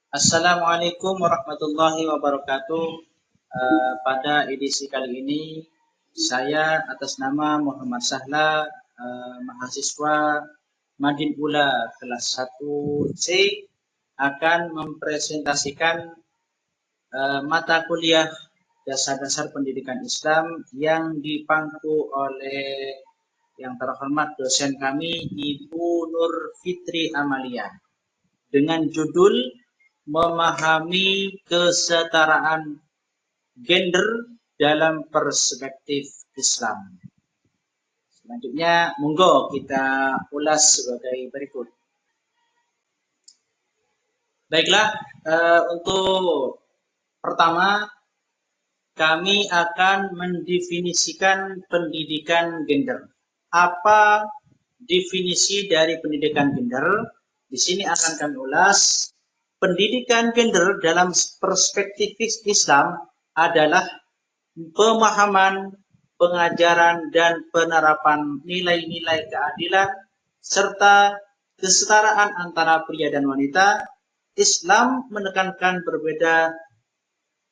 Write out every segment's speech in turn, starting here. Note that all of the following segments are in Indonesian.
Assalamualaikum warahmatullahi wabarakatuh. Pada edisi kali ini, saya atas nama Muhammad Sahla, mahasiswa Madin Ula kelas 1C, akan mempresentasikan mata kuliah dasar-dasar pendidikan Islam yang dipangku oleh yang terhormat dosen kami, Ibu Nur Fitri Amalia, dengan judul memahami kesetaraan gender dalam perspektif Islam. Selanjutnya, monggo kita ulas sebagai berikut. Baiklah, untuk pertama, kami akan mendefinisikan pendidikan gender. Apa definisi dari pendidikan gender? Di sini akan kami ulas. Pendidikan gender dalam perspektif Islam adalah pemahaman, pengajaran, dan penerapan nilai-nilai keadilan serta kesetaraan antara pria dan wanita. Islam menekankan berbeda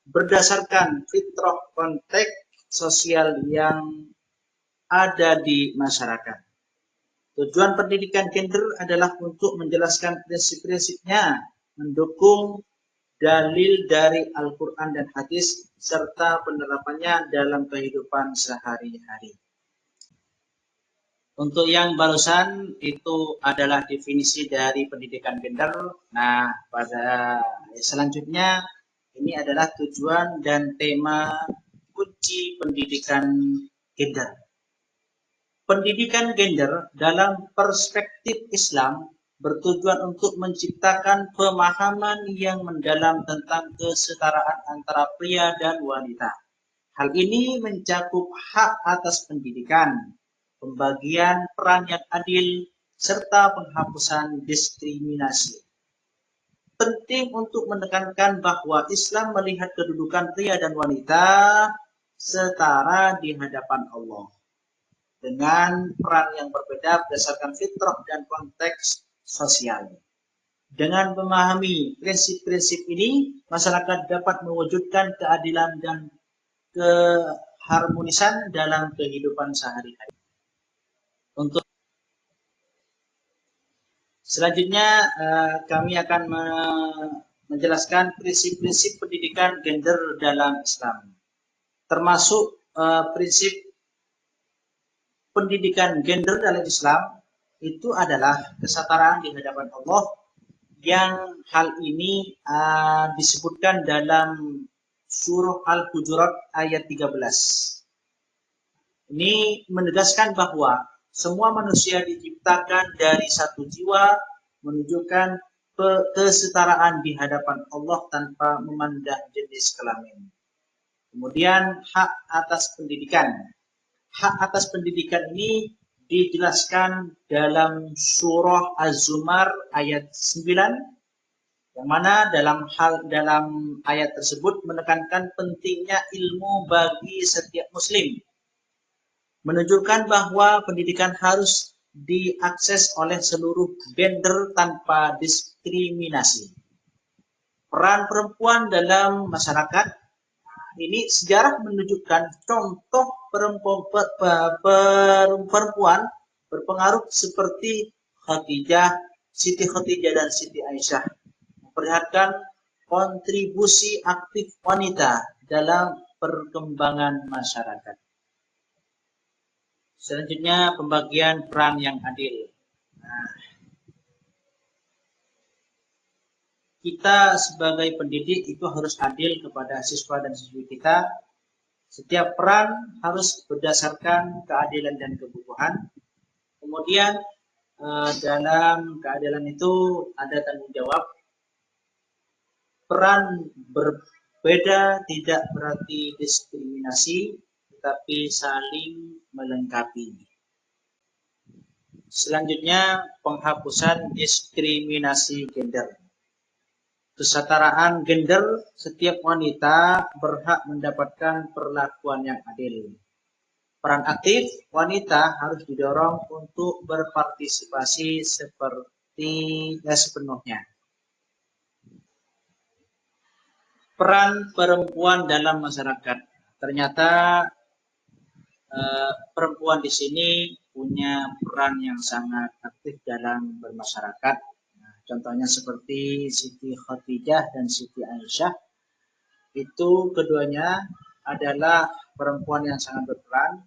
berdasarkan fitrah konteks sosial yang ada di masyarakat. Tujuan pendidikan gender adalah untuk menjelaskan prinsip-prinsipnya, mendukung dalil dari Al-Quran dan hadis, serta penerapannya dalam kehidupan sehari-hari. Untuk yang barusan itu adalah definisi dari pendidikan gender. Nah, pada selanjutnya ini adalah tujuan dan tema kunci pendidikan gender. Pendidikan gender dalam perspektif Islam bertujuan untuk menciptakan pemahaman yang mendalam tentang kesetaraan antara pria dan wanita. Hal ini mencakup hak atas pendidikan, pembagian peran yang adil, serta penghapusan diskriminasi. Penting untuk menekankan bahwa Islam melihat kedudukan pria dan wanita setara di hadapan Allah, dengan peran yang berbeda berdasarkan fitrah dan konteks sosial. Dengan memahami prinsip-prinsip ini, masyarakat dapat mewujudkan keadilan dan keharmonisan dalam kehidupan sehari-hari. Untuk selanjutnya, kami akan menjelaskan prinsip-prinsip pendidikan gender dalam Islam, termasuk prinsip pendidikan gender dalam Islam itu adalah kesetaraan di hadapan Allah, yang hal ini disebutkan dalam surah Al-Hujurat ayat 13. Ini menegaskan bahwa semua manusia diciptakan dari satu jiwa, menunjukkan kesetaraan di hadapan Allah tanpa memandang jenis kelamin. Kemudian hak atas pendidikan. Hak atas pendidikan ini dijelaskan dalam surah Az-Zumar ayat 9, yang mana dalam ayat tersebut menekankan pentingnya ilmu bagi setiap muslim, menunjukkan bahwa pendidikan harus diakses oleh seluruh gender tanpa diskriminasi. Peran perempuan dalam masyarakat, ini sejarah menunjukkan contoh perempuan berpengaruh seperti Khadijah, Siti Khadijah dan Siti Aisyah, memperlihatkan kontribusi aktif wanita dalam perkembangan masyarakat. Selanjutnya, pembagian peran yang adil. Nah, kita sebagai pendidik itu harus adil kepada siswa dan siswi kita. Setiap peran harus berdasarkan keadilan dan kebutuhan. Kemudian dalam keadilan itu ada tanggung jawab. Peran berbeda tidak berarti diskriminasi, tetapi saling melengkapi. Selanjutnya, penghapusan diskriminasi gender. Kesetaraan gender, setiap wanita berhak mendapatkan perlakuan yang adil. Peran aktif wanita harus didorong untuk berpartisipasi seperti sepenuhnya. peran perempuan dalam masyarakat. Ternyata perempuan di sini punya peran yang sangat aktif dalam bermasyarakat. Nah, contohnya seperti Siti Khadijah dan Siti Aisyah, itu keduanya adalah perempuan yang sangat berperan.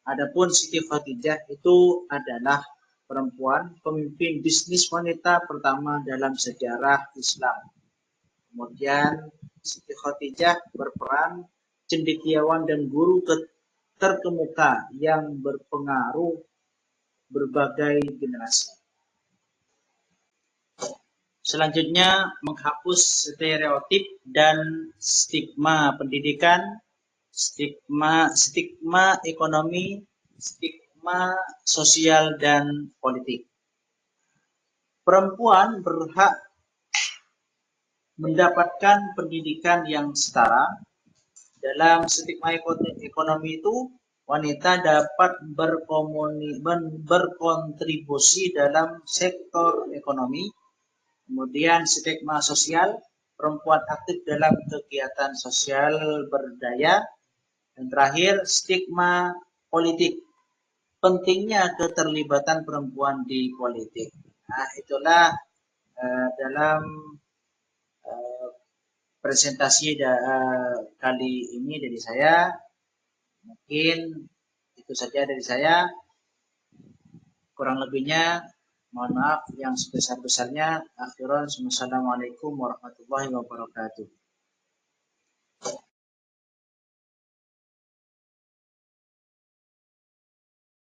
Adapun Siti Khadijah itu adalah perempuan pemimpin bisnis wanita pertama dalam sejarah Islam. Kemudian Siti Khadijah berperan cendekiawan dan guru terkemuka yang berpengaruh berbagai generasi. Selanjutnya, menghapus stereotip dan stigma pendidikan, stigma ekonomi, stigma sosial dan politik. Perempuan berhak mendapatkan pendidikan yang setara. Dalam stigma ekonomi itu, wanita dapat berkontribusi dalam sektor ekonomi. Kemudian stigma sosial, perempuan aktif dalam kegiatan sosial berdaya. Dan terakhir, stigma politik, pentingnya keterlibatan perempuan di politik. Nah, itulah dalam presentasi kali ini dari saya. Mungkin itu saja dari saya. Kurang lebihnya mohon maaf yang sebesar-besarnya. Akhirul, wassalamualaikum warahmatullahi wabarakatuh.